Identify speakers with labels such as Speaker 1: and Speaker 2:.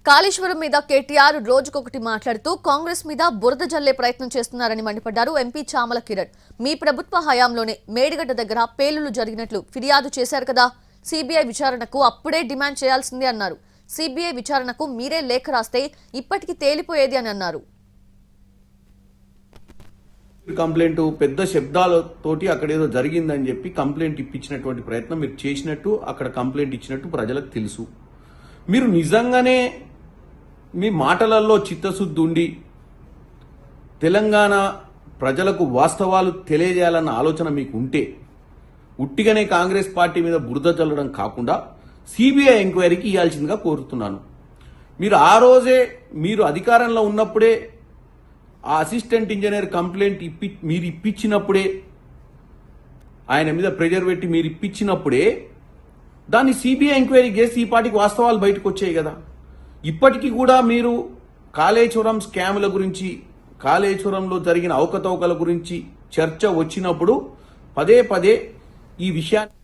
Speaker 1: కాళేశ్వరం మీద కేటీఆర్ రోజుకొకటి మాట్లాడుతూ కాంగ్రెస్ మీద బురద జల్లే ప్రయత్నం చేస్తున్నారని మండిపడ్డారు ఎంపీ చామల కిరణ్. మీ ప్రభుత్వ హయాంలోనే మేడిగడ్డ దగ్గర పేలుళ్లు జరిగినట్లు ఫిర్యాదు చేశారు కదా, సిబిఐ విచారణకు అప్పుడే డిమాండ్ చేయాల్సిందే అన్నారు. సిబిఐ విచారణకు మీరే లేఖ రాస్తే ఇప్పటికి తేలిపోయేది అని అన్నారు.
Speaker 2: కంప్లైంట్ పెద్ద శబ్దాలతోటి అక్కడ ఏదో జరిగిందని చెప్పి కంప్లైంట్ ఇప్పించినటువంటి ప్రయత్నం మీరు చేసినట్టు, అక్కడ కంప్లైంట్ ఇచ్చినట్టు ప్రజలకు తెలుసు. మీరు నిజంగానే మీ మాటలలో చిత్తశుద్ధి ఉండి తెలంగాణ ప్రజలకు వాస్తవాలు తెలియజేయాలన్న ఆలోచన మీకు ఉంటే ఉట్టిగానే కాంగ్రెస్ పార్టీ మీద బురద చల్లడం కాకుండా సిబిఐ ఎంక్వైరీకి ఇవ్వాల్సిందిగా కోరుతున్నాను. మీరు ఆ రోజే మీరు అధికారంలో ఉన్నప్పుడే ఆ అసిస్టెంట్ ఇంజనీర్ కంప్లైంట్ మీరు ఇప్పించినప్పుడే, ఆయన మీద ప్రెజర్ పెట్టి మీరు ఇప్పించినప్పుడే దాన్ని సిబిఐ ఎంక్వైరీ చేసి ఈ పార్టీకి వాస్తవాలు బయటకు వచ్చాయి కదా. ఇప్పటికీ కూడా మీరు కాళేశ్వరం స్కాముల గురించి, కాళేశ్వరంలో జరిగిన అవకతవకల గురించి చర్చ వచ్చినప్పుడు పదే పదే ఈ విషయాన్ని